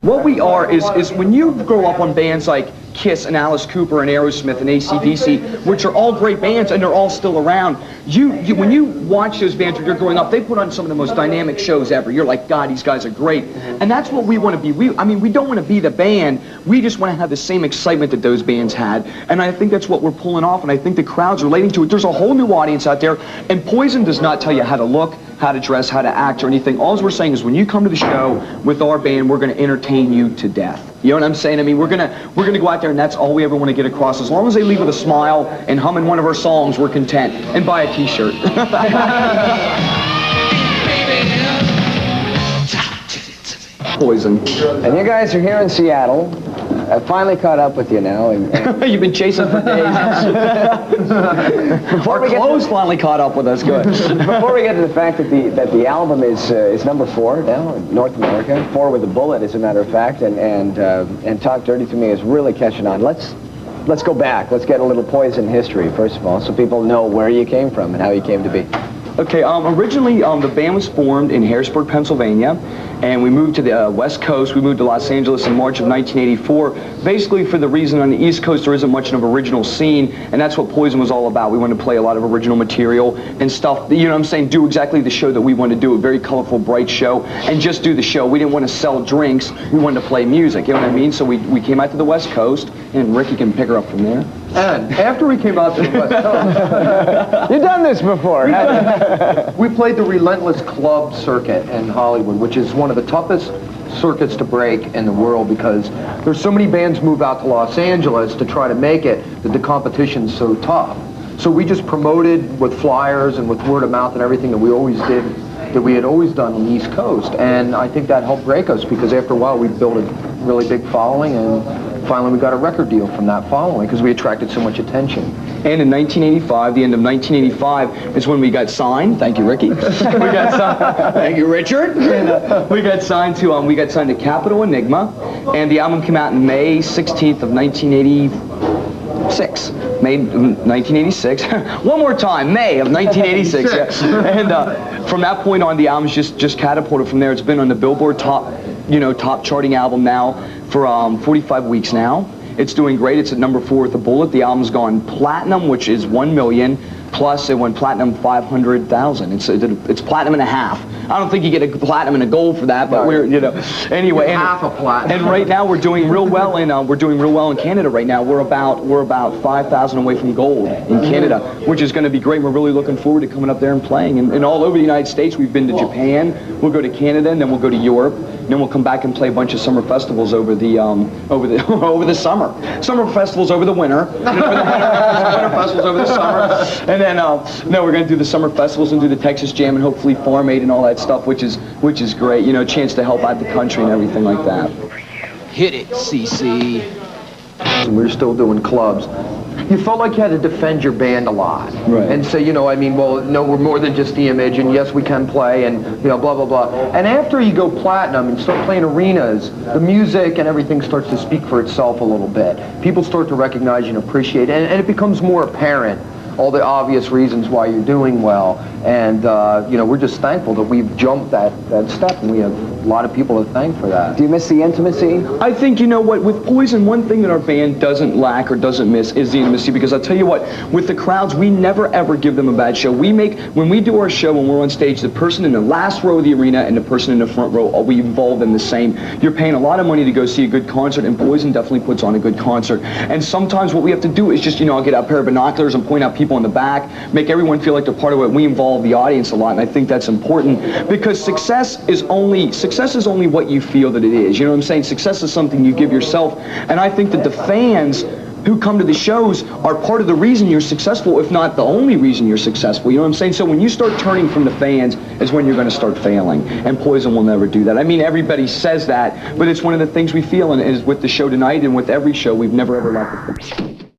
What we are is when you grow up on bands like Kiss and Alice Cooper and Aerosmith and AC/DC, which are all great bands and they're all still around, when you watch those bands when you're growing up, they put on some of the most dynamic shows ever. You're like, God, these guys are great. And that's what we want to be. I mean, we don't want to be the band. We just want to have the same excitement that those bands had. And I think that's what we're pulling off, and I think the crowd's relating to it. There's a whole new audience out there, and Poison does not tell you how to look, how to dress, how to act, or anything. All we're saying is when you come to the show with our band, we're going to entertain you to death. You know what I'm saying? I mean, we're gonna go out there, and that's all we ever want to get across. As long as they leave with a smile and humming one of our songs, we're content. And buy a T-shirt. Poison. And you guys are here in Seattle. I finally caught up with you now. You've been chasing for days. Our clothes finally caught up with us. Good. Before we get to the fact that the album is #4 now in North America, 4 with a bullet, as a matter of fact, and Talk Dirty to Me is really catching on. Let's go back. Let's get a little Poison history first of all, so people know where you came from and how you came to be. Okay, originally the band was formed in Harrisburg, Pennsylvania, and we moved to the West Coast. We moved to Los Angeles in March of 1984, basically for the reason on the East Coast there isn't much of an original scene, and that's what Poison was all about. We wanted to play a lot of original material and stuff, you know what I'm saying, do exactly the show that we wanted to do, a very colorful, bright show, and just do the show. We didn't want to sell drinks, we wanted to play music, you know what I mean? So we came out to the West Coast, and Ricky can pick her up from there. And after we came out to the West Coast... You've done this before, haven't you? We played the Relentless Club circuit in Hollywood, which is one of the toughest circuits to break in the world because there's so many bands move out to Los Angeles to try to make it that the competition's so tough. So we just promoted with flyers and with word of mouth and everything that we always did, that we had always done on the East Coast. And I think that helped break us because after a while we built a really big following, and finally we got a record deal from that following because we attracted so much attention. And in 1985, the end of 1985, is when we got signed. Thank you, Ricky. We got signed. Thank you, Richard. And, we got signed to Capitol Enigma, and the album came out in May 16th of 1986. May 1986. One more time, May of 1986. Yeah. And from that point on, the album's just catapulted from there. It's been on the Billboard top charting album now for 45 weeks now. It's doing great. It's at #4 with a bullet. The album's gone platinum, which is 1 million, plus it went platinum 500,000. It's platinum and a half. I don't think you get a platinum and a gold for that, but we're, anyway. Half a platinum. And right now we're doing real well in Canada right now. We're about 5,000 away from gold in Canada, which is going to be great. We're really looking forward to coming up there and playing. And all over the United States, we've been to Japan. We'll go to Canada, and then we'll go to Europe. And then we'll come back and play a bunch of summer festivals over the summer. Summer festivals over the winter. Winter festivals over the summer. And then we're going to do the summer festivals and do the Texas Jam and hopefully Farm Aid and all that stuff, which is great. You know, a chance to help out the country and everything like that. Hit it, CC. And we were still doing clubs. You felt like you had to defend your band a lot. Right. And say, well, no, we're more than just the image, and yes, we can play, and, blah, blah, blah. And after you go platinum and start playing arenas, the music and everything starts to speak for itself a little bit. People start to recognize you and appreciate it, and it becomes more apparent, all the obvious reasons why you're doing well. And, we're just thankful that we've jumped that step, and we have a lot of people to thank for that. Do you miss the intimacy? I think, with Poison, one thing that our band doesn't lack or doesn't miss is the intimacy, because I'll tell you what, with the crowds, we never ever give them a bad show. When we do our show, when we're on stage, the person in the last row of the arena and the person in the front row, we involve them the same. You're paying a lot of money to go see a good concert, and Poison definitely puts on a good concert. And sometimes what we have to do is just, I'll get out a pair of binoculars and point out people in the back, make everyone feel like they're part of it. We involve the audience a lot, and I think that's important, because success is only what you feel that it is. You know what I'm saying? Success is something you give yourself, and I think that the fans who come to the shows are part of the reason you're successful, if not the only reason you're successful. You know what I'm saying? So when you start turning from the fans is when you're going to start failing, and Poison will never do that. I mean, everybody says that, but it's one of the things we feel, and is with the show tonight and with every show, we've never ever lacked it.